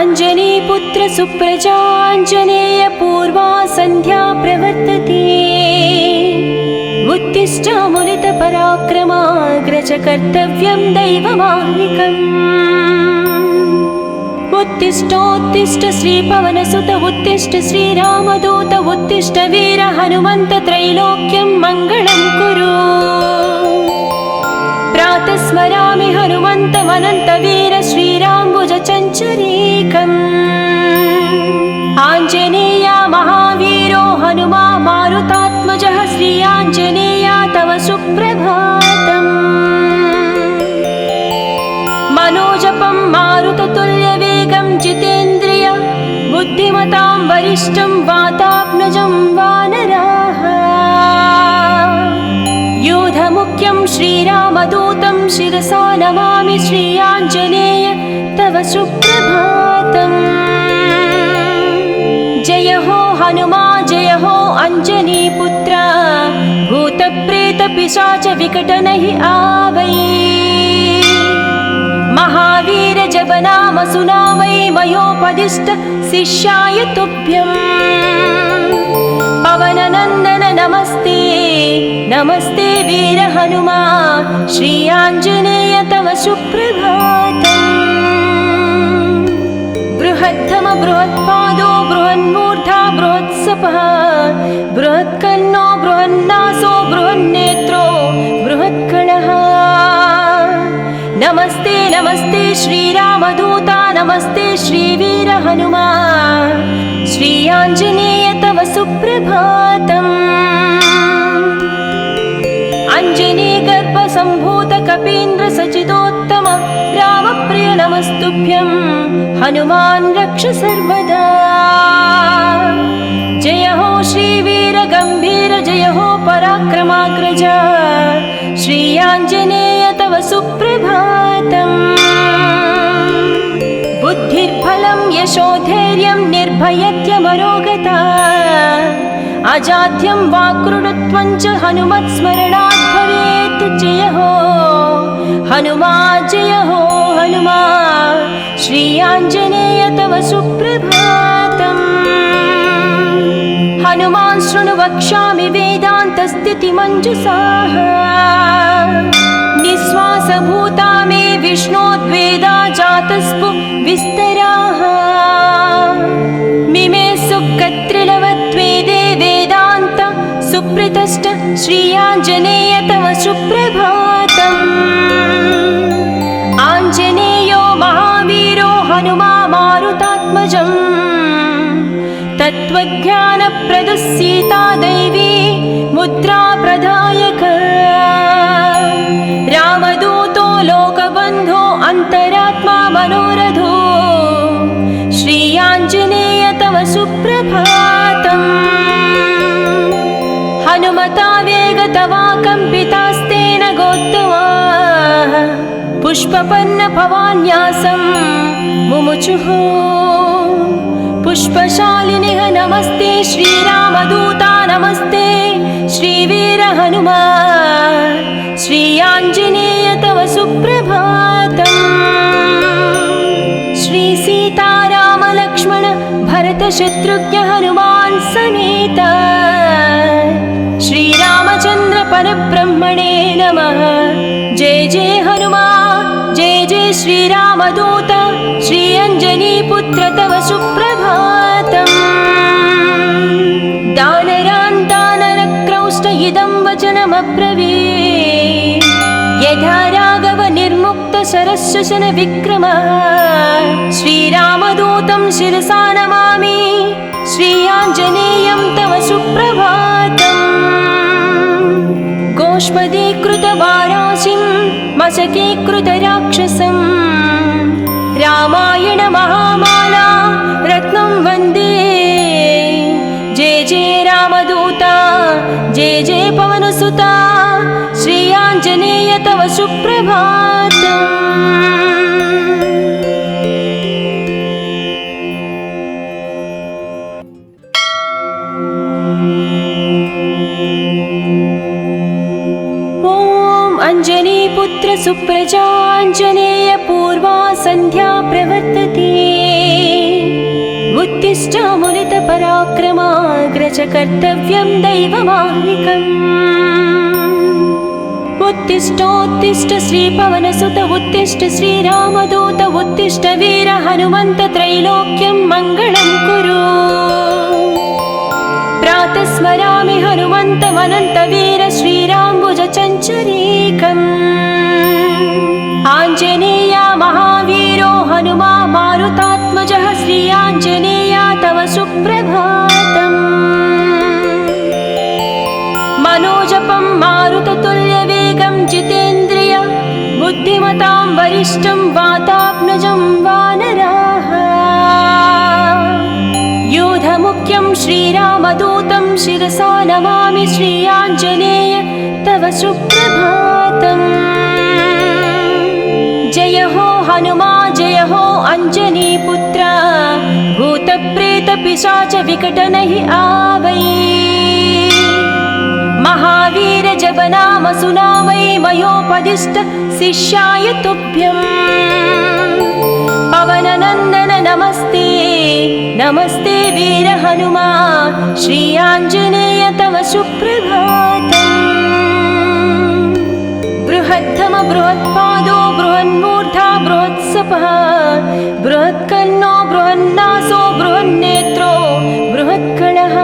अञ्जनीपुत्र सुप्रजाञ्जनेय पूर्वा सन्ध्या प्रवर्तते। उत्तिष्ठामुनितपराक्रमाग्रज कर्तव्यं दैवमाह्निकम्। उत्तिष्ठोत्तिष्ठ श्रीपवनसुत उत्तिष्ठ श्रीरामदूत उत्तिष्ठ वीर हनुमन्त त्रैलोक्यं मङ्गलं कुरु। प्रातः स्मरामि हनुमन्तमनन्तवीर श्रीराम्बुजचञ्चरीकम्। आञ्जनेया महावीरो हनुमा मारुतात्मजः श्रीयाञ्जनेया तव सुप्रभातम्। मनोजपं मारुततुल्यवेगं जितेन्द्रिय बुद्धिमतां वरिष्ठं वातात्मजं वानराः। योधमुख्यं श्रीरामदूतं शिरसा नमामि श्रीयाञ्जनेय तव सुप्रभातम्। जय हो हनुमा जय हो अञ्जनीपुत्र भूतप्रेतपिशाच विकटनहि आवै। महावीर जपनाम सुनावै मयोपदिष्ट शिष्याय तुभ्यम्। पवननन्दन नमस्ते नमस्ते वीर हनुमा श्रीयाञ्जनेय तव सुप्रभातम्। बृहद्धम बृहत्पादो बृहन्मूर्धा बृहत्सपः बृहत्कर्णो बृहन्नासो बृहन्नेत्रो बृहत्कणः। नमस्ते नमस्ते श्रीरामदूता नमस्ते श्रीवीर हनुमा श्रीयाञ्जनेय तव सुप्रभातम्। अञ्जनीगर्भसम्भूत कपीन्द्र सचिदोत्तम रामप्रिय नमस्तुभ्यं हनुमान् रक्ष सर्वदा। जय हो श्रीवीर गम्भीर जय हो पराक्रमाग्रज श्रीयाञ्जनेय तव सुप्रभातम्। बुद्धिर्बलं यशोधैर्यं निर्भयत्यमरोगता अजाड्यं वाक्कृतत्वं च हनुमत्स्मरणात् भवेत्। जय हो हनुमा जय हो हनुमा श्रीयाञ्जनेय तव सुप्रभातम्। हनुमान् शृणु वक्ष्यामि वेदान्तस्थितिमञ्जुषाः। निःश्वासभूता मे विष्णोद्वेदा जातस्पु विस्तराः। मिमे सुकत्रिलवत्वेदे वेदान्त सुप्रतिष्ठ श्रीयाञ्जनेय तव सुप्रभातम्। आञ्जनेयो महावीरो हनुमा मारुतात्मजम्। तत्त्वज्ञानप्रदः सीता दैवी मुद्रा प्रदायक। रामदूतो लोकबन्धो अन्तरात्मा मनोरथो श्रीयाञ्जनेय तव सुप्रभातम्। हनुमता वेगतवा कम्पितास्तेन गोत्तमाः पुष्पपन्न भवान्यासं मुमुचुः। पुष्पशालिनिः नमस्ते श्रीरामदूता नमस्ते श्रीवीर हनुमा श्रीयाञ्जनेय तव सुप्रभातम्। श्रीसीतारामलक्ष्मण भरतशत्रुघ्न हनुमान् समेत श्रीरामचन्द्र परब्रह्मणे नमः। जय जय हनुमा जय जय श्रीरामदूत श्रीअञ्जनीपुत्र तव सुप्रभातम्। दानरान् दानरक्रौष्ट इदं वचनमब्रवीत्। यथा राघव निर्मुक्त शरशशन विक्रमः श्रीरामदूतं शिरसा नमामि श्रीयाञ्जनेयं तव सुप्रभातम्। गोष्पदीकृतवाराशिं मशकीकृतराक्षसं रामायण महामाला रत्नं वन्दे। जय जय रामदूता जय जय पवनसुता श्रीयाञ्जनेय तव सुप्रभातम्। अञ्जनीपुत्र सुप्रजाञ्जनेय पूर्वा सन्ध्या प्रवर्तते। च कर्तव्यं दैवमाह्निकम् उत्तिष्ठोत्तिष्ठ श्रीपवनसुत उत्तिष्ठ श्रीरामदूत उत्तिष्ठ वीर हनुमन्त त्रैलोक्यं मङ्गलं कुरु प्रातः स्मरामि हनुमन्तमनन्तवीर श्रीराम्बुजचञ्चरीकम् आञ्जनेया महावीरो हनुमा मारुतात्मजः श्री आञ्जनेया तव सुप्रभातम् मनोजपं मारुततुल्यवेगं जितेन्द्रिय बुद्धिमतां वरिष्ठं वातात्मजं वानराः योधमुख्यं श्रीरामदूतं शिरसा नमामि श्री आञ्जनेय तव सुप्रभातम् जय हो हनुमा जय हो अंजनीपुत्र भूतप्रेतपिशाच विकटनहि आवै महावीर जब नाम सुनावै मयोपदिष्ट शिष्याय तुभ्यं पवननन्दन नमस्ते नमस्ते वीर हनुमा श्री आञ्जनेय तव सुप्रभातम् बृहत्तम बृहत्पादो बृहन्मूर्धा बृहत्सपः बृहत्कर्णो बृहन्नासो बृहन्नेत्रो बृहत्कणः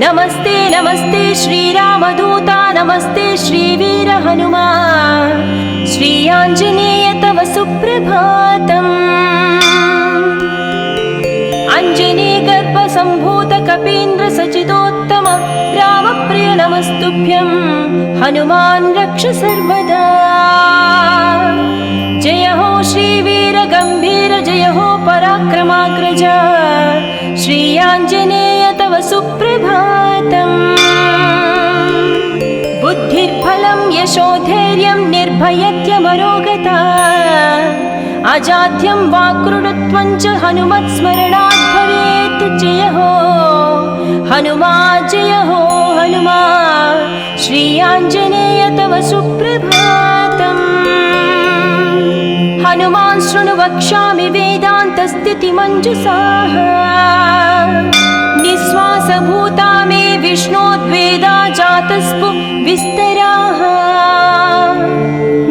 नमस्ते नमस्ते श्रीरामदूता नमस्ते श्रीवीर हनुमा श्री आञ्जनेय तव सुप्रभातम् अञ्जनीगर्भसम्भूत कपीन्द्र सचिदोत्तम रामप्रिय नमस्तुभ्यं हनुमान् रक्ष सर्वदा जय हो श्रीवीर गम्भीर जय हो पराक्रमाग्रज श्री आञ्जनेय तव सुप्रभातम् बुद्धिर्बलं यशोधैर्यं निर्भयत्यमरोगता अजाड्यं वाक्कृतत्वं च हनुमत्स्मरणात् भवेत् जय हो हनुमा श्री आञ्जनेय तव सुप्रभातम् हनुमान् शृणु वक्ष्यामि वेदान्तस्थितिमञ्जुषाः निःश्वासभूता मे विष्णोद्वेदा जातस्पु विस्तराः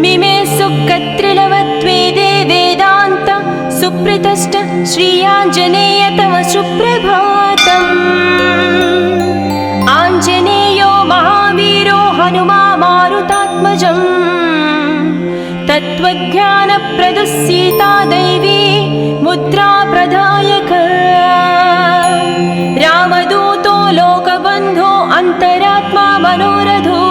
मिमे सुकत्रिलवत्वेदे वेदान्त सुप्रतिष्ठ श्री आञ्जनेय तव सुप्रभातम् आञ्जनेयो महावीरो हनुमा मारुतात्मजम् तत्त्वज्ञानप्रदः सीता दैवी मुद्रा प्रदायक रामदूतो लोकबन्धो अन्तरात्मा मनोरथो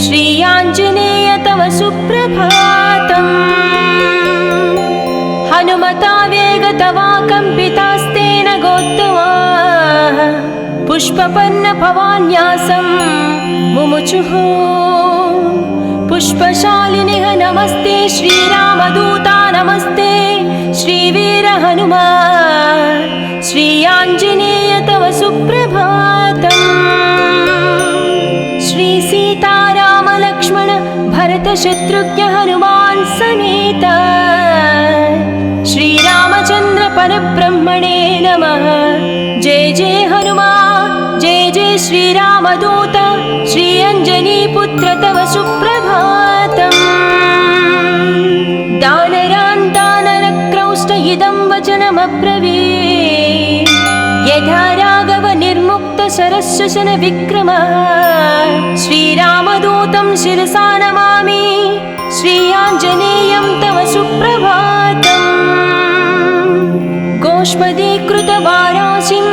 श्री आञ्जनेय तव सुप्रभातम् हनुमता वेगतवा कम्पितास्तेन गोत्तमाः पुष्पपन्न भवान्यासं मुमुचुः पुष्पशालिनिः नमस्ते श्रीरामदूता नमस्ते श्रीवीर हनुमा श्री आञ्जनेय तव सुप्रभातम् श्री सीताराम लक्ष्मण भरत शत्रुघ्न हनुमान् समेत श्रीरामचन्द्र परब्रह्मणे नमः जय जय हनुमान् जय जय श्रीरामदूत श्री अञ्जनीपुत्र तव सुप्रभातम् दानरान् दानरक्रौष्ट इदं वचनमब्रवीत् यथा राघव निर्मुक्त शरशशन विक्रमः श्रीरामदूतं शिरसा नमामि श्री आञ्जनेयं तव सुप्रभातम् गोष्पदीकृतवाराशिं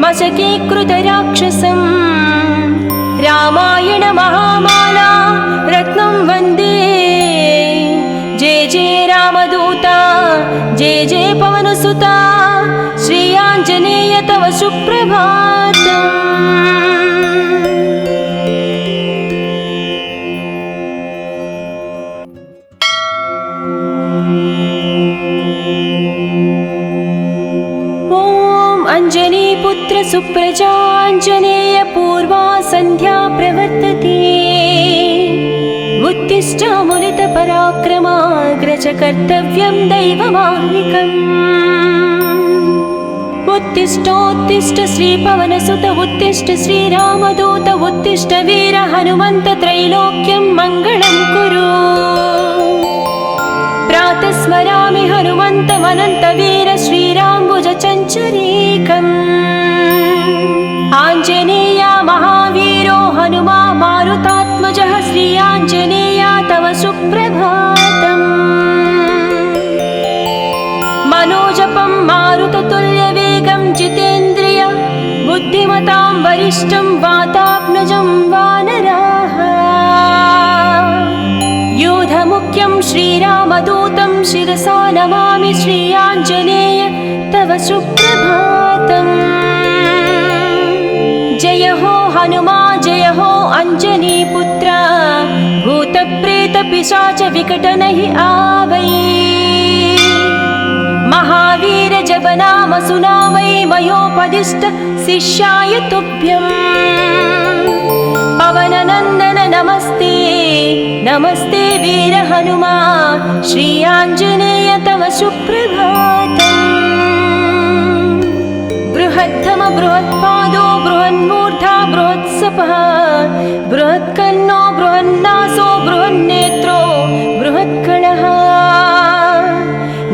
मशकीकृतराक्षसं रामायण महामाला रत्नं वन्दे जय जय रामदूता जय जय पवनसुता श्री आञ्जनेय तव सुप्रभातम् अंजनीपुत्र सुप्रजाञ्जनेय पूर्वा सन्ध्या प्रवर्तते उत्तिष्ठ मुनित पराक्रमाग्रज कर्तव्यं दैवमाह्निकम् उत्तिष्ठोत्तिष्ठ श्रीपवनसुत उत्तिष्ठ श्रीरामदूत उत्तिष्ठ वीर हनुमन्त त्रैलोक्यं मङ्गलं कुरु। प्रातः स्मरामि हनुमन्तमनन्तवीर श्रीराम्बुजचञ्चरीकम्। आञ्जनेया महावीरो हनुमा मारुतात्मजः श्री आञ्जनेया तव सुप्रभातम्। मनोजपं मारुततुल्यवेगं जितेन्द्रिय बुद्धिमतां वरिष्ठं वातात्मजं वानराः। योधमुख्यं श्रीरामदूतं शिरसा नमामि श्री आञ्जनेय तव सुप्रभातम्। जय हो हनुमा जय हो अञ्जनीपुत्र भूतप्रेतपिशाच विकटनहि आवै। महावीर जप नाम सुनावै मयोपदिष्ट शिष्याय तुभ्यम्। पवननन्दन नमस्ते नमस्ते वीर हनुमा श्री आञ्जनेय तव सुप्रभातम्। बृहद्धम बृहत्पादो बृहन्मूर्धा बृहत्सपः बृहत्कर्णो बृहन्नासो बृहन्नेत्रो बृहत्कणः।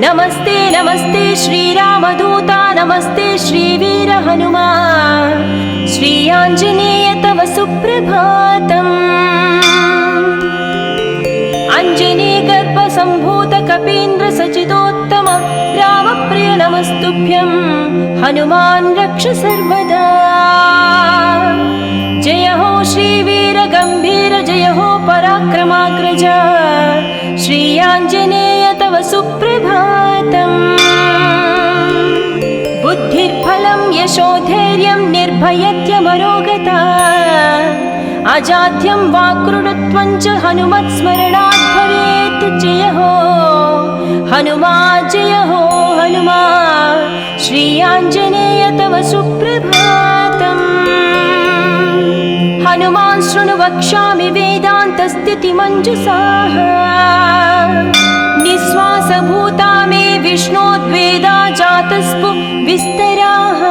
नमस्ते नमस्ते श्रीरामदूता नमस्ते श्रीवीर हनुमा श्री आञ्जनेय तव सुप्रभातम्। अञ्जनीगर्भसम्भूत कपीन्द्र सचिदोत्तम रामप्रिय नमस्तुभ्यं हनुमान् रक्ष सर्वदा। जय हो श्रीवीर गम्भीर जय हो पराक्रमाग्रज श्री आञ्जनेय तव सुप्रभातम्। बुद्धिर्बलं यशोधैर्यं निर्भयत्यमरोगता अजाड्यं वाक्कृतत्वं च हनुमत्स्मरणात् भवेत्। जय हो हनुमा जय हो हनुमा श्री आञ्जनेय तव सुप्रभातम्। हनुमान् शृणु वक्ष्यामि वेदान्तस्थितिमञ्जुषाः निःश्वासभूता मे विष्णोद्वेदा जातस्पु विस्तराः।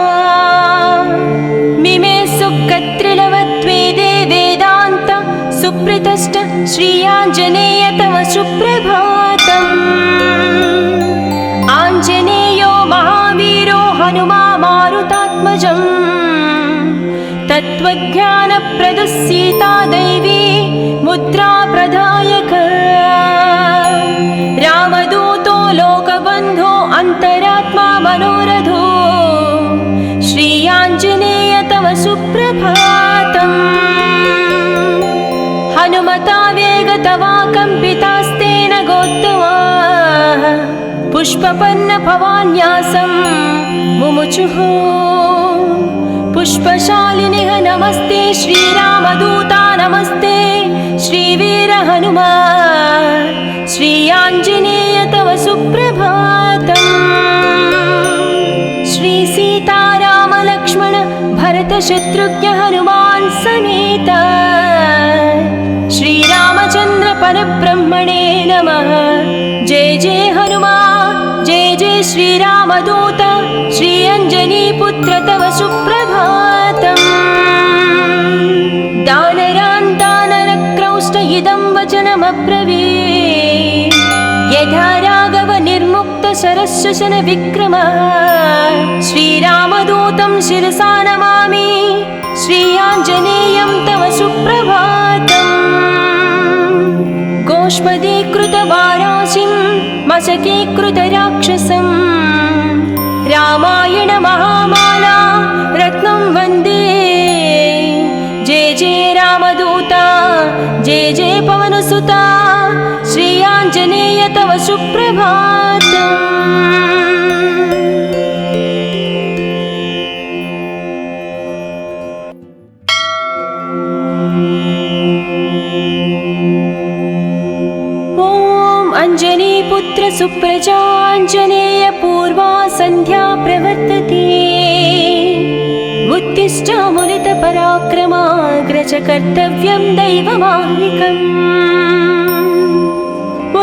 मिमे सुकत्रिलवत्वेदे वेदान्त सुप्रतिष्ठ श्री आञ्जनेय तव सुप्रभातम्। आञ्जनेयो महावीरो हनुमा मारुतात्मजम् तत्त्वज्ञानप्रदः सीता दैवी मुद्रा प्रदायक। रामदूतो लोकबन्धो अन्तरात्मा मनोरथो श्री आञ्जनेय तव सुप्रभातम्। हनुमता वेगतवा कम्पितास्तेन गोत्तमा पुष्पपन्न भवान्यासं मुमुचुः। पुष्पशालिनिः नमस्ते श्रीरामदूता नमस्ते श्रीवीर हनुमा श्री आञ्जनेय तव सुप्रभातम्। श्री सीताराम लक्ष्मण भरत शत्रुघ्न हनुमान् समेत श्रीरामचन्द्र परब्रह्मणे नमः। जय जय हनुमा जय जय श्रीरामदूत श्री अञ्जनीपुत्र तव सुप्रभातम्। दानरान् दानरक्रौष्ट इदं वचनमब्रवीत् यथा राघव निर्मुक्त शरशशन विक्रम। श्रीरामदूतं शिरसा नमामि श्री आञ्जनेयं तव सुप्रभातम्। गोष्पदीकृतवाराशिं मशकीकृतराक्षसं रामायण महामाला रत्नं वन्दे। जय जय रामदूता जय जय पवनसुता श्री आञ्जनेय तव सुप्रभातम्। अञ्जनीपुत्र सुप्रजाञ्जनेय पूर्वा सन्ध्या प्रवर्तते। उत्तिष्ठामुनितपराक्रमाग्रज कर्तव्यं दैवमाह्निकम्।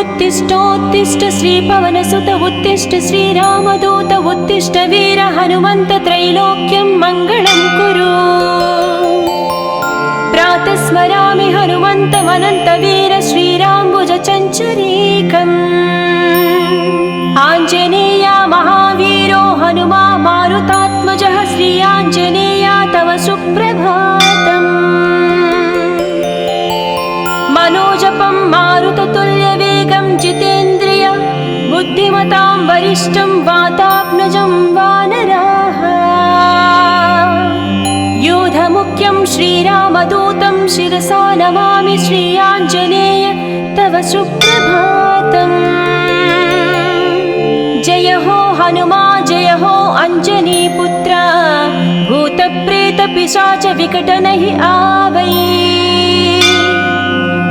उत्तिष्ठोत्तिष्ठ श्रीपवनसुत उत्तिष्ठ श्रीरामदूत उत्तिष्ठ वीर हनुमन्त त्रैलोक्यं मङ्गलं कुरु। प्रातः स्मरामि हनुमन्तमनन्तवीर श्रीराम्बुजचञ्चरीकम्। आञ्जनेया महावीरो हनुमा मारुतात्मजः श्री आञ्जनेया तव सुप्रभातम्। मनोजपं मारुततुल्यवेगं जितेन्द्रिय बुद्धिमतां वरिष्ठं वातात्मजं वानराः। योधमुख्यं श्रीरामदूतं शिरसा नमामि श्री आञ्जनेय तव सुप्रभातम्। जय हो हनुमा जय हो अञ्जनीपुत्र भूतप्रेतपिशाच विकटनहि आवै।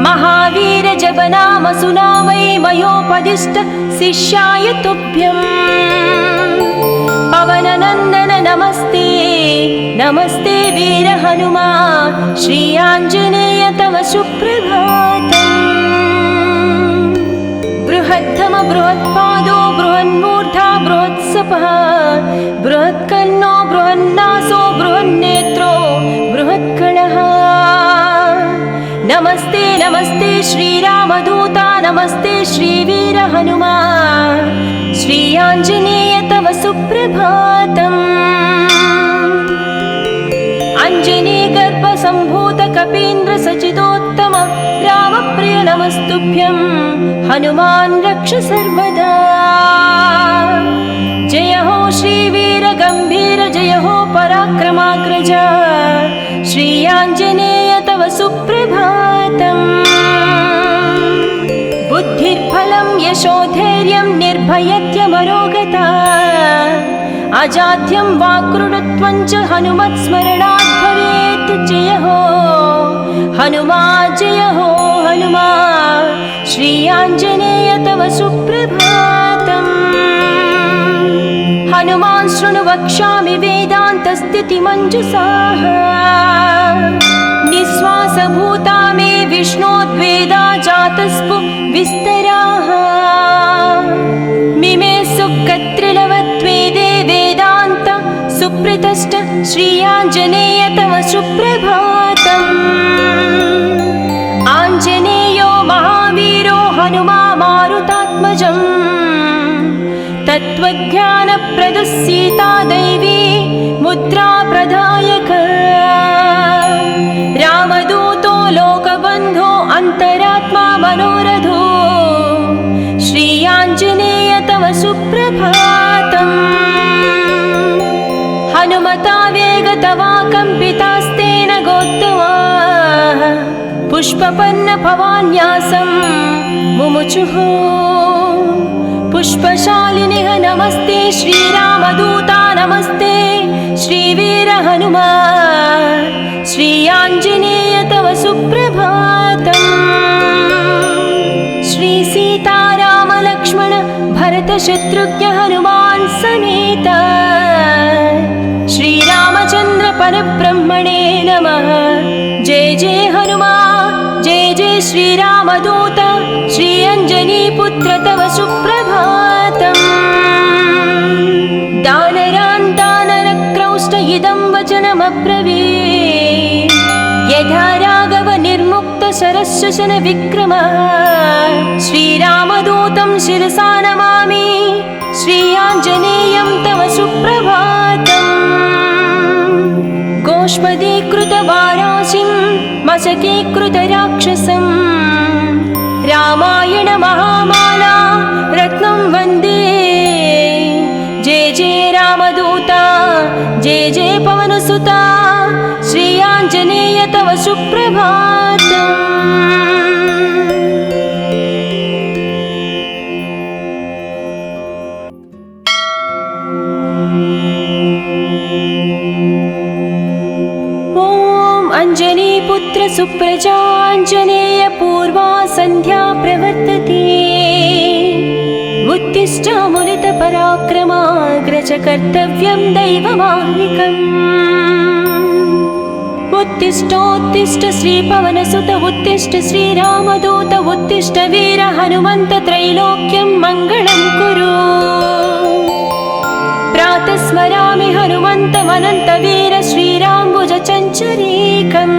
महावीर जपनाम सुनामै मयोपदिष्ट शिष्याय तुभ्यम्। पवननन्दन नमस्ते नमस्ते वीर हनुमा श्री आञ्जनेय तव सुप्रभातम्। बृहद्धम बृहत्पादो बृहन्मूर्धा बृहत्सपः बृहत्कर्णो बृहन्नासो बृहन्नेत्रो बृहत्कणः। नमस्ते नमस्ते श्रीरामदूता नमस्ते श्रीवीर हनुमा श्री आञ्जनेय तव सुप्रभातम्। अञ्जनीगर्भसम्भूत कपीन्द्र सचिदोत्तम रामप्रिय नमस्तुभ्यं हनुमान् रक्ष सर्वदा। जय हो श्रीवीर गम्भीर जय हो पराक्रमाग्रज श्री आञ्जनेय तव सुप्रभातम्। बुद्धिर्बलं यशोधैर्यं निर्भयत्यमरोगता अजाड्यं वाक्कृतत्वं च हनुमत्स्मरणात् भवेत्। जय हो हनुमा जय हो हनुमा श्री आञ्जनेय तव सुप्रभातम्। हनुमान् शृणु वक्ष्यामि वेदान्तस्थितिमञ्जुषाः। निःश्वासभूता मे विष्णोद्वेदा जातस्पु विस्तराः। मिमे सुकत्रिलवत्वेदे वेदान्त सुप्रतिष्ठ श्री आञ्जनेय तव सुप्रभातम्। आञ्जनेयो महावीरो हनुमा मारुतात्मजम्। तत्त्वज्ञानप्रदः सीता दैवी मुद्रा प्रदायक। रामदूतो लोकबन्धो अन्तरात्मा मनोरथो श्री आञ्जनेय तव सुप्रभातम्। हनुमता वेगतवा कम्पितास्तेन गोत्तमाः पुष्पपन्न भवान्यासं मुमुचुः। पुष्पशालिनिः नमस्ते श्रीरामदूता नमस्ते श्रीवीर हनुमा श्री आञ्जनेय तव सुप्रभातम्। श्री सीताराम लक्ष्मण भरत शत्रुघ्न हनुमान् समेत श्रीरामचन्द्र परब्रह्मणे नमः। जय जय हनुमा जय जय श्रीरामदूत श्री अञ्जनीपुत्र तव सुप्रभातम्। दानरान् दानरक्रौष्ट इदं वचनमब्रवीत्। यथा राघव निर्मुक्त शरशशन विक्रमः श्रीरामदूतं शिरसा नमामि श्री आञ्जनेयं तव सुप्रभातम्। गोष्पदीकृतवाराशिं मशकीकृतराक्षसं रामायण महामाला रत्नं वन्दे। जय जय रामदूता जय जय पवनसुता श्री आञ्जनेय तव सुप्रभातम्। अञ्जनीपुत्र सुप्रजाञ्जनेय पूर्वा सन्ध्या प्रवर्तते। उत्तिष्ठामुनितपराक्रमाग्रज कर्तव्यं दैवमाह्निकम्। उत्तिष्ठोत्तिष्ठ श्रीपवनसुत उत्तिष्ठ श्रीरामदूत उत्तिष्ठ वीर हनुमन्त त्रैलोक्यं मङ्गलं कुरु। प्रातः स्मरामि हनुमन्तमनन्तवीर श्रीराम्बुजचञ्चरीकम्।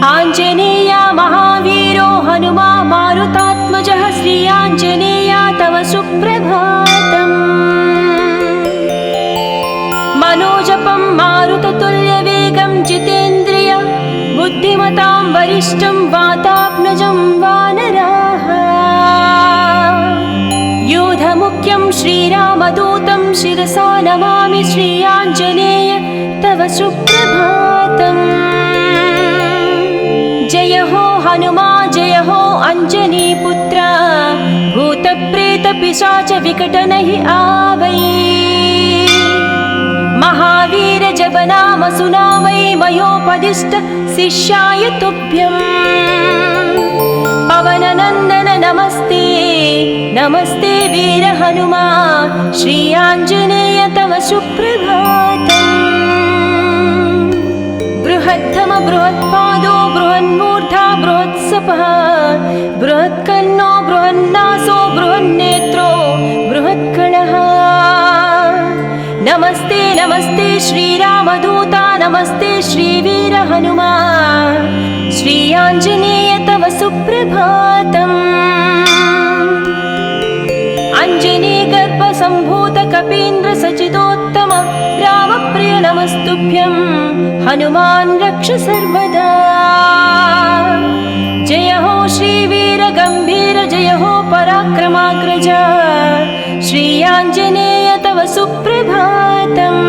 आञ्जनेया महावीरो हनुमा मारुतात्मजः श्री आञ्जनेया तव सुप्रभातम्। मनोजपं मारुततुल्यवेगं जितेन्द्रिय बुद्धिमतां वरिष्ठं वातात्मजं वानराः। योधमुख्यं श्रीरामदूतं शिरसा नमामि श्री आञ्जनेय तव सुप्रभातम्। जय हो हनुमा जय हो अञ्जनीपुत्र भूतप्रेतपिशाच विकटनहि आवै। महावीर जपनाम सुनावै मयोपदिष्ट शिष्याय तुभ्यम्। पवननन्दन नमस्ते नमस्ते वीर हनुमा श्री आञ्जनेय तव सुप्रभातम्। बृहत्तम बृहत्पादो बृहन्मूर्धा बृहत्सपः बृहत्कर्णो बृहन्नासो बृहन्नेत्रो बृहत्कणः। नमस्ते नमस्ते श्रीरामदूता नमस्ते श्रीवीर हनुमा श्री आञ्जनेय तव सुप्रभातम्। अञ्जनीगर्भसम्भूत कपीन्द्र सचिदोत्तम रामप्रिय नमस्तुभ्यं हनुमान् रक्ष सर्वदा। जय हो श्रीवीर गम्भीर जय हो पराक्रमाग्रज श्री आञ्जनेय तव सुप्रभातम्।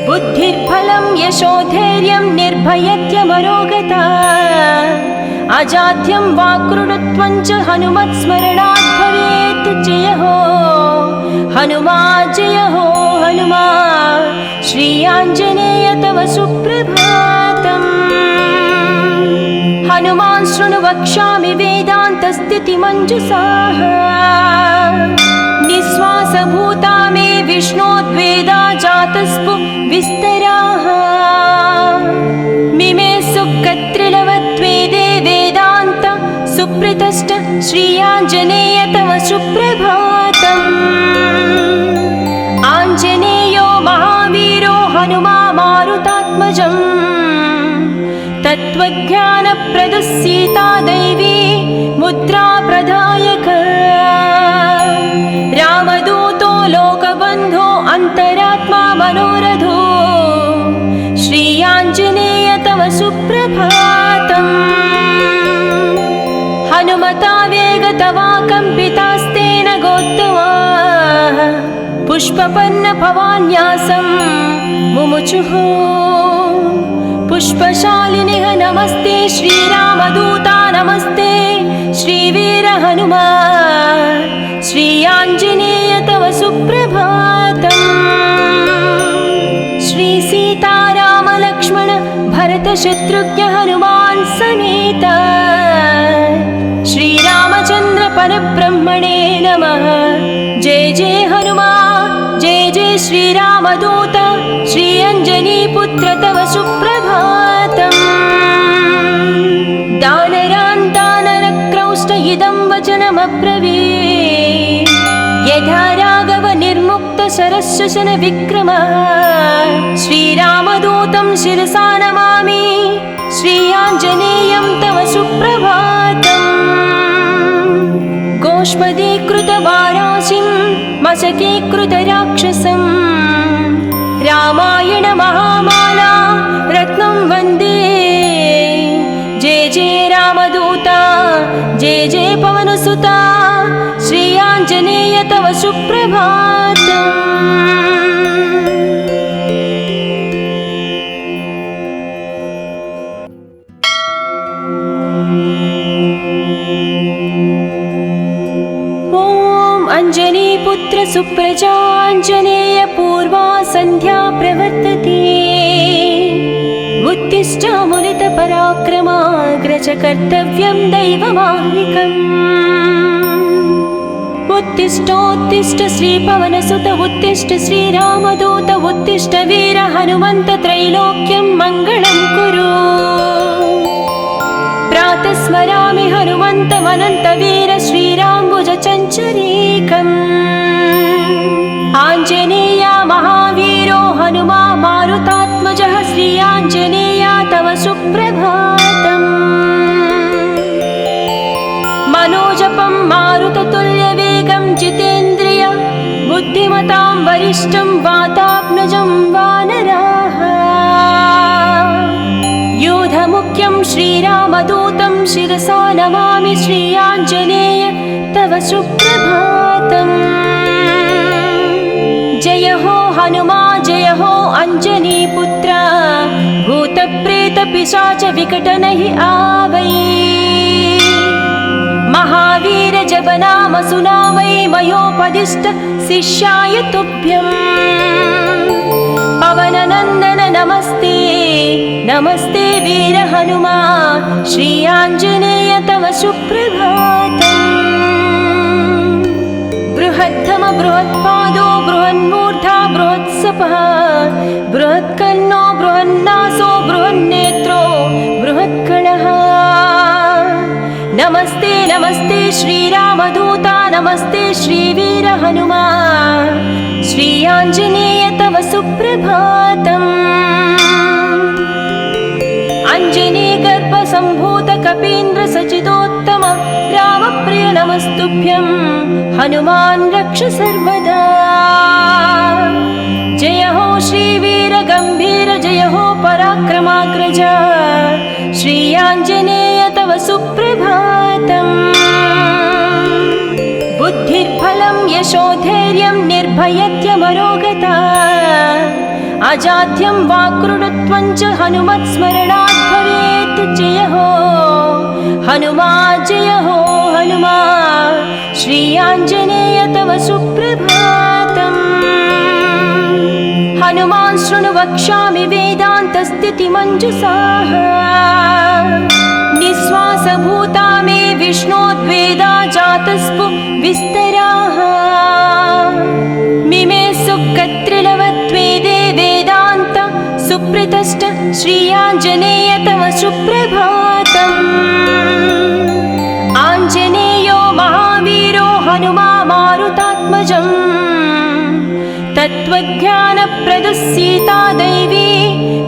बुद्धिर्बलं यशोधैर्यं निर्भयत्यमरोगता अजाड्यं वाक्कृतत्वं च हनुमत्स्मरणात् भवेत्। जय हो हनुमा जय हो हनुमा श्री आञ्जनेय तव सुप्रभातम्। हनुमान् शृणु वक्ष्यामि वेदान्तस्थितिमञ्जुषाः निःश्वासभूता मे विष्णोद्वेदा जातस्पु विस्तराः। मिमे सुकत्रिलवत्वेदे वेदान्त सुप्रतिष्ठ श्री आञ्जनेय तव सुप्रभातम्। आञ्जनेयो महावीरो हनुमा मारुतात्मजम् तत्त्वज्ञानप्रदः सीता दैवी मुद्रा प्रदायक। रामदूतो लोकबन्धो अन्तरात्मा मनोरथो श्री आञ्जनेय तव सुप्रभातम्। हनुमता वेगतवा कम्पितास्तेन गोत्तमाः पुष्पपन्न भवान्यासं मुमुचुः। पुष्पशालिनिः नमस्ते श्रीरामदूता नमस्ते श्रीवीर हनुमा श्री आञ्जनेय तव सुप्रभातम्। श्री सीताराम लक्ष्मण भरत शत्रुघ्न हनुमान् समेत श्रीरामचन्द्र परब्रह्मणे नमः। जय जय हनुमा जय जय श्रीरामदूत श्री अञ्जनीपुत्र तव सुप्रभातम्। दानरान् दानरक्रौष्ट इदं वचनमब्रवीत् यथा राघव निर्मुक्त शरशशन विक्रमः। श्रीरामदूतं शिरसा नमामि श्री आञ्जनेयं तव सुप्रभातम्। गोष्पदीकृतवाराशिं मशकीकृतराक्षसं रामायण महामाला रत्नं वन्दे। जय जय रामदूता जय जय पवनसुता श्री आञ्जनेय तव सुप्रभातम्। अञ्जनीपुत्र सुप्रजाञ्जनेय पूर्वा सन्ध्या प्रवर्तते। उत्तिष्ठामुलितपराक्रमाग्रज कर्तव्यं दैवमाह्निकम्। उत्तिष्ठोत्तिष्ठ श्रीपवनसुत उत्तिष्ठ श्रीरामदूत उत्तिष्ठ वीर हनुमन्त त्रैलोक्यं मङ्गलं कुरु। प्रातः स्मरामि हनुमन्तमनन्तवीर श्रीराम्बुजचञ्चरीकम्। आञ्जनेया महावीरो हनुमा मारुतात्मजः श्री आञ्जनेया तव सुप्रभातम्। मनोजपं मारुततुल्यवेगं जितेन्द्रिय बुद्धिमतां वरिष्ठं वातात्मजं वानराः। योधमुख्यं श्रीरामदूतं शिरसा नमामि श्री आञ्जनेय तव सुप्रभातम्। जय हो हनुमा जय हो अञ्जनीपुत्र भूतप्रेतपिशाच विकटनहि आवै। महावीर जप नाम सुनावै मयोपदिष्ट शिष्याय तुभ्यम्। पवननन्दन नमस्ते नमस्ते वीर हनुमा श्री आञ्जनेय तव सुप्रभातम्। बृहत्तम बृहत्पादो बृहन्मूर्धा बृहत्सपः बृहत्कर्णो बृहन्नासो बृहन्नेत्रो बृहत्कणः। नमस्ते नमस्ते श्रीरामदूता नमस्ते श्रीवीर हनुमा श्री आञ्जनेय तव सुप्रभातम्। अञ्जनीगर्भसम्भूत कपीन्द्र सचिदोत्तम रामप्रिय नमस्तुभ्यं हनुमान् रक्ष सर्वदा। जय हो श्रीवीर गम्भीर जय हो पराक्रमाग्रज श्री आञ्जनेय तव सुप्रभातम्। बुद्धिर्बलं यशोधैर्यं निर्भयत्यमरोगता अजाड्यं वाक्कृतत्वं च हनुमत्स्मरणात् भवेत्। जय हो हनुमा जय हो हनुमा श्री आञ्जनेय तव सुप्रभातम्। हनुमान् शृणु वक्ष्यामि वेदान्तस्थितिमञ्जुषाः। निःश्वासभूता मे विष्णोद्वेदा जातस्पु विस्तराः। मिमे सुकत्रिलवत्वेदे वेदान्त सुप्रतिष्ठ श्री आञ्जनेय तव सुप्रभातम्। आञ्जनेयो महावीरो हनुमा मारुतात्मजम्। तत्त्वज्ञानप्रदः सीता दैवी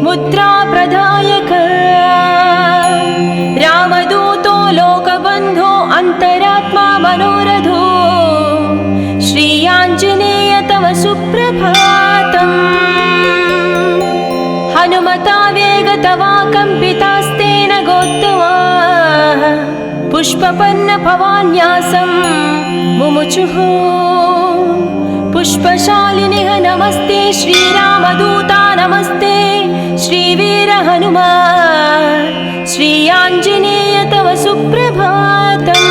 मुद्रा प्रदायक। रामदूतो लोकबन्धो अन्तरात्मा मनोरथो श्री आञ्जनेय तव सुप्रभातम्। हनुमता वेगतवा कम्पितास्तेन गोत्तमाः पुष्पपन्न भवान्यासं मुमुचुः। पुष्पशालिनिः नमस्ते श्रीरामदूता नमस्ते श्रीवीर हनुमा श्री आञ्जनेय तव सुप्रभातम्।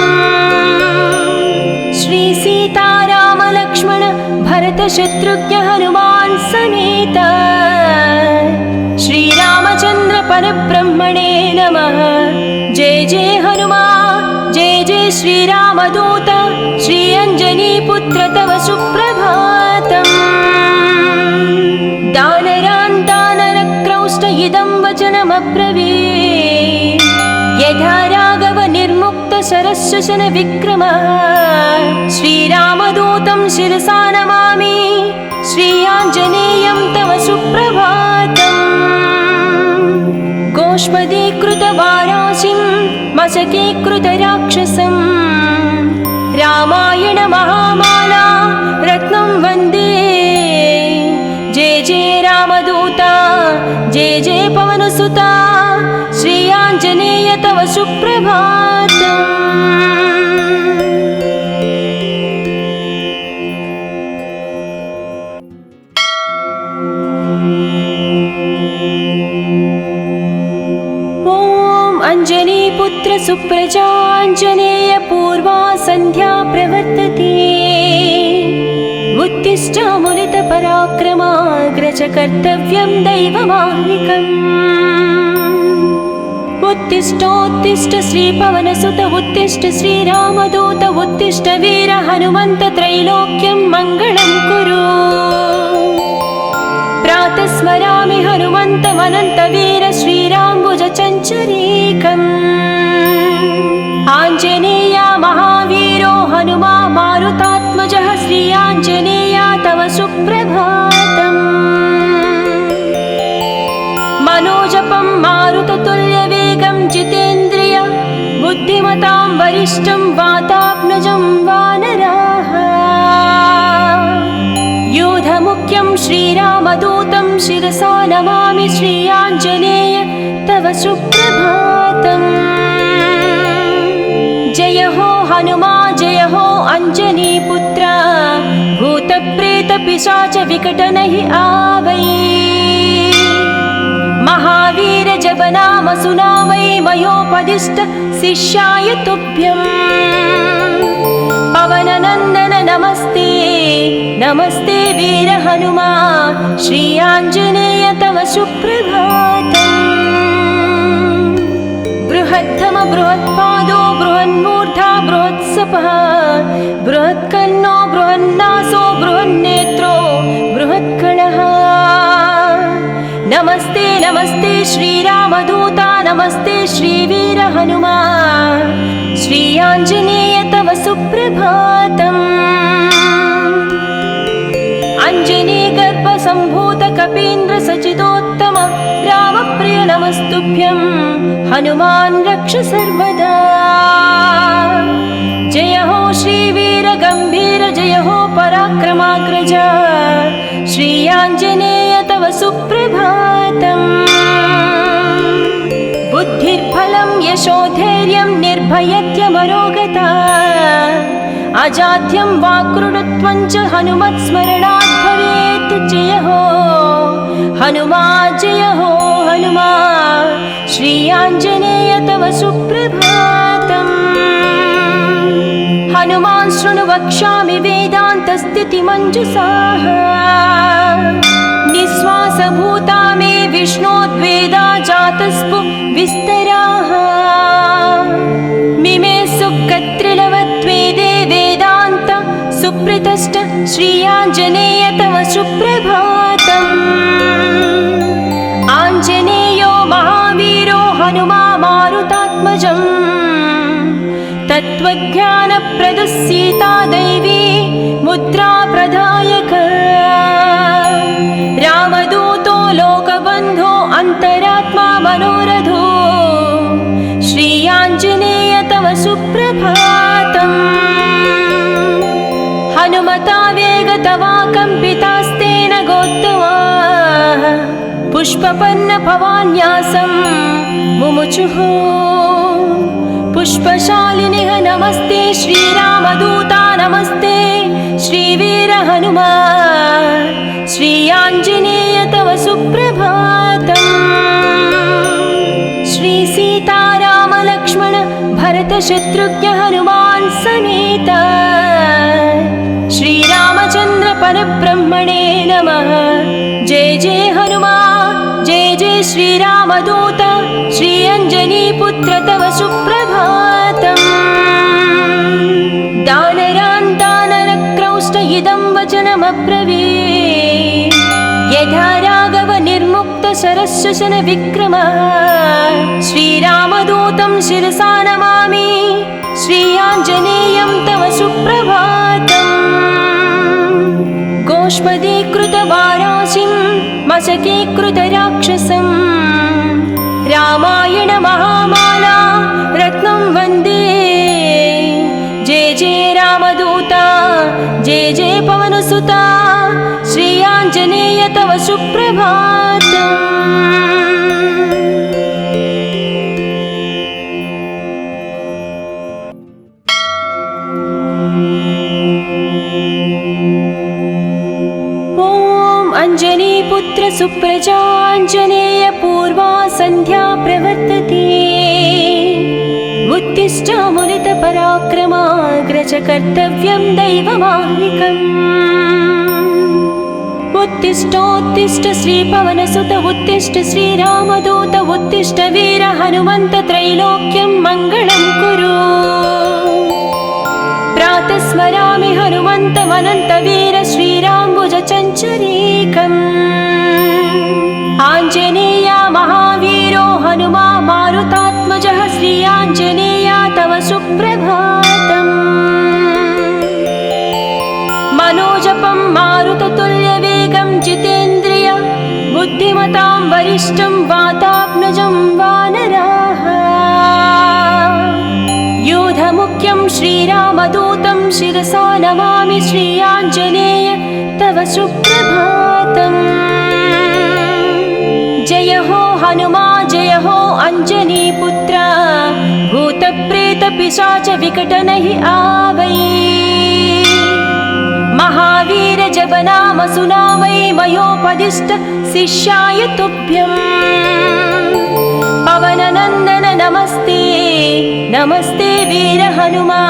श्री सीताराम लक्ष्मण भरत शत्रुघ्न हनुमान् समेत श्रीरामचन्द्र परब्रह्मणे नमः। जय जय हनुमा जय जय श्रीरामदूत श्री अञ्जनीपुत्र तव सुप्रभातम्। दानरान् दानरक्रौष्ट इदं वचनमब्रवीत्। यथा राघव निर्मुक्त शरशशन विक्रमः श्रीरामदूतं शिरसा नमामि श्री आञ्जनेयं तव सुप्रभातम्। गोष्पदीकृतवाराशिं मशकीकृतराक्षसं रामायण महामाला रत्नं वन्दे। जय जय रामदूता जय जय पवनसुता श्री आञ्जनेय तव सुप्रभातम्। अञ्जनीपुत्र सुप्रजाञ्जनेय पूर्वा सन्ध्या प्रवर्तते। उत्तिष्ठ मुनितपराक्रमाग्रज कर्तव्यं दैवमाह्निकम्। उत्तिष्ठोत्तिष्ठ श्रीपवनसुत उत्तिष्ठ श्रीरामदूत उत्तिष्ठ वीर हनुमन्त त्रैलोक्यं मङ्गलं कुरु। प्रातः स्मरामि हनुमन्तमनन्तवीर श्रीराम्बुजचञ्चरीकम्। आञ्जनेया महावीरो हनुमा मारुतात्मजः श्री आञ्जनेया तव सुप्रभातम्। मनोजपं मारुततुल्यवेगं जितेन्द्रिय बुद्धिमतां वरिष्ठं वातात्मजं वानराः। योधमुख्यं श्रीरामदूतं शिरसा नमामि श्री आञ्जनेय तव सुप्रभातम्। जय हो हनुमा जय हो अञ्जनीपुत्र भूतप्रेतपिशाच विकटनहि आवै। महावीर जप नाम सुनावै मयोपदिष्ट शिष्याय तुभ्यम्। पवननन्दन नमस्ते नमस्ते वीर हनुमा श्री आञ्जनेय तव सुप्रभातम्। बृहत्तम बृहत्पादो बृहन्मूर्धा बृहत्सपः बृहत्कर्णो बृहन्नासो बृहन्नेत्रो बृहत्कणः। नमस्ते नमस्ते श्रीरामदूता नमस्ते श्रीवीर हनुमा श्री आञ्जनेय तव सुप्रभातम्। अञ्जनीगर्भसम्भूत कपीन्द्र सचिदोत्तम रामप्रिय नमस्तुभ्यं हनुमान् रक्ष सर्वदा। जय हो श्रीवीर गम्भीर जय हो पराक्रमाग्रज श्री आञ्जनेय तव सुप्रभातम्। बुद्धिर्बलं यशोधैर्यं निर्भयत्यमरोगता अजाड्यं वाक्कृतत्वं च हनुमत्स्मरणात् भवेत्। जय हो हनुमा जय हो हनुमा श्री आञ्जनेय तव सुप्रभातम्। हनुमान् शृणु वक्ष्यामि वेदान्तस्थितिमञ्जुषाः। निःश्वासभूता मे विष्णोद्वेदा जातस्पु विस्तराः। मिमे सुकत्रिलवत्वेदे वेदान्त सुप्रतिष्ठ श्री आञ्जनेय तव सुप्रभातम्। आञ्जनेयो महावीरो हनुमा मारुतात्मजम्। तत्त्वज्ञानप्रदः सीता दैवी मुद्रा प्रदायक। रामदूतो लोकबन्धो अन्तरात्मा मनोरथो श्री आञ्जनेय तव सुप्रभातम्। हनुमता वेगतवा कम्पितास्तेन गोत्तमाः पुष्पपन्न भवान्यासं मुमुचुः। पुष्पशालिनिः नमस्ते श्रीरामदूता नमस्ते श्रीवीर हनुमा श्री आञ्जनेय तव सुप्रभातम्। श्री सीताराम लक्ष्मण भरत शत्रुघ्न हनुमान् समेत श्रीरामचन्द्र परब्रह्मणे नमः। जय जय हनुमा जय जय श्रीरामदूत श्री अञ्जनीपुत्र तव सुप्रभातम्। दानरान् दानरक्रौष्ट इदं वचनमब्रवीत्। यथा राघव निर्मुक्त शरशशन विक्रमः श्रीरामदूतं शिरसा नमामि श्री आञ्जनेयं तव सुप्रभातम्। गोष्पदीकृतवाराशिं मशकीकृतराक्षसं रामायण महामाला रत्नं वन्दे। जय जय रामदूता जय जय पवनसुता श्री आञ्जनेय तव सुप्रभातम्। अञ्जनीपुत्र सुप्रजाञ्जनेय पूर्वा सन्ध्या प्रवर्तते। उत्तिष्ठ मुनितपराक्रमाग्रज कर्तव्यं दैवमाह्निकम्। उत्तिष्ठोत्तिष्ठ श्रीपवनसुत उत्तिष्ठ श्रीरामदूत उत्तिष्ठ वीर हनुमन्त त्रैलोक्यं मङ्गलं कुरु। प्रातः स्मरामि हनुमन्तमनन्तवीर श्रीराम्बुजचञ्चरीकम्। आञ्जनेया महावीरो हनुमा मारुतात्मजः श्रीयाञ्जनेया तव सुप्रभातम्। मनोजपं मारुततुल्यवेगं जितेन्द्रिय बुद्धिमतां वरिष्ठं वातात्मजं वानराः। योधमुख्यं श्रीरामदूतं शिरसा नमामि श्रीयाञ्जनेय तव सुप्रभातम्। जय हो हनुमा जय हो अञ्जनीपुत्र भूतप्रेतपिशाच विकटनहि आवै। महावीर जप नाम सुनावै मयोपदिष्ट शिष्याय तुभ्यम्। पवननन्दन नमस्ते नमस्ते वीर हनुमा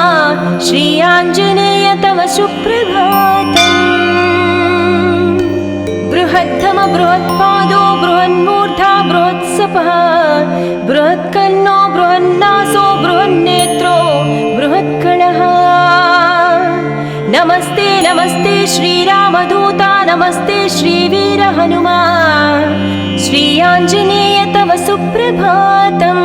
श्रीयाञ्जनेय तव सुप्रभातम्। बृहद्धम बृहत्पादो बृहन्मूर्धा बृहत्सपः बृहत्कर्णो बृहन्नासो बृहन्नेत्रो बृहत्कणः। नमस्ते नमस्ते श्रीरामदूता नमस्ते श्रीवीर हनुमा श्रीयाञ्जनेय तव सुप्रभातम्।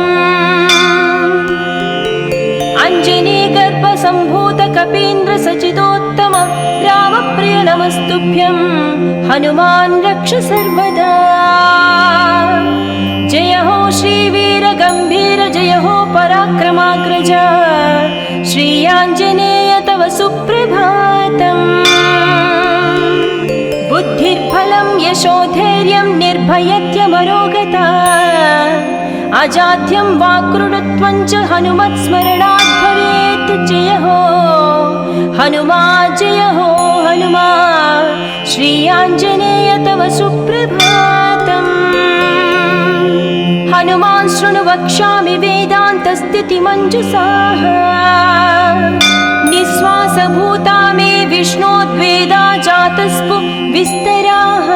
अञ्जनीगर्भसम्भूत कपीन्द्र सचिदोत्तम रामप्रिय नमस्तुभ्यं हनुमान् रक्ष सर्वदा। जय हो श्रीवीर गम्भीर जय हो पराक्रमाग्रज श्रीयाञ्जनेय तव सुप्रभातम्। बुद्धिर्बलं यशोधैर्यं निर्भयत्यमरोगता अजाड्यं वाक्कृतत्वं च हनुमत्स्मरणात् भवेत्। जय हो हनुमा जय हो हनुमा श्रीयाञ्जनेय तव सुप्रभातम्। हनुमान् शृणु वक्ष्यामि वेदान्तस्थितिमञ्जुषाः निःश्वासभूता मे विष्णोद्वेदा जातस्पु विस्तराः।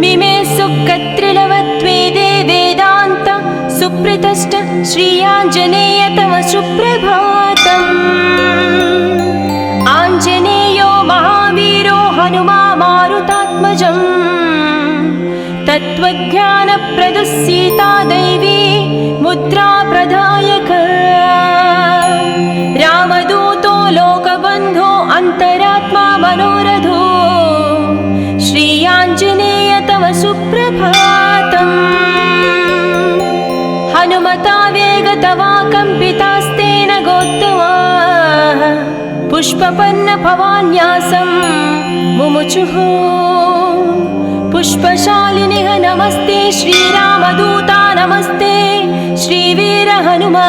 मिमे सुकत्रिलवत्वेदे वेदान्त सुप्रतिष्ठ श्रीयाञ्जनेय तव सुप्रभातम्। आञ्जनेयो महावीरो हनुमा मारुतात्मजम् तत्त्वज्ञानप्रदः सीता दैवी मुद्रा प्रदायक। रामदूतो लोकबन्धो अन्तरात्मा मनोरथो श्रीयाञ्जनेय तव सुप्रभातम्। हनुमता वेगतवा कम्पितास्तेन गोत्तमा पुष्पपन्न भवान्यासं मुमुचुः। पुष्पशालिनिः नमस्ते श्रीरामदूता नमस्ते श्रीवीर हनुमा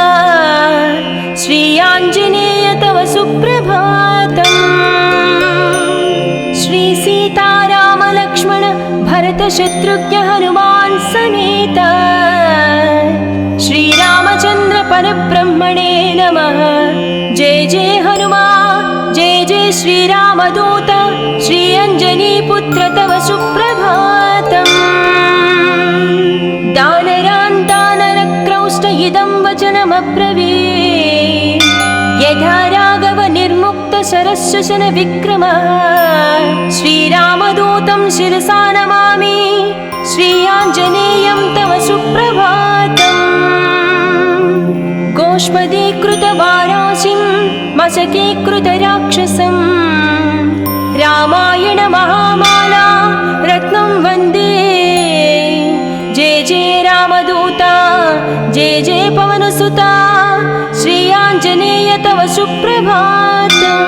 श्रीयाञ्जनेय तव सुप्रभातम्। श्रीसीतारामलक्ष्मण भरतशत्रुघ्न हनुमान् समेत श्रीरामचन्द्र परब्रह्मणे नमः। जय जय हनुमा जय जय श्रीरामदूत श्रीअञ्जनीपुत्र तव सुप्रभातम्। दानरान् दानरक्रौष्ट इदं वचनमब्रवीत् यथा राघव निर्मुक्त शरशशन विक्रमः। श्रीरामदूतं शिरसा नमामि श्रीयाञ्जनेयं तव सुप्रभातम्। गोष्पदीकृतवाराशिं मशकीकृतराक्षसं रामायण महामाला रत्नं वन्दे। जय जय रामदूता जय जय पवनसुता श्रीयाञ्जनेय तव सुप्रभातम्।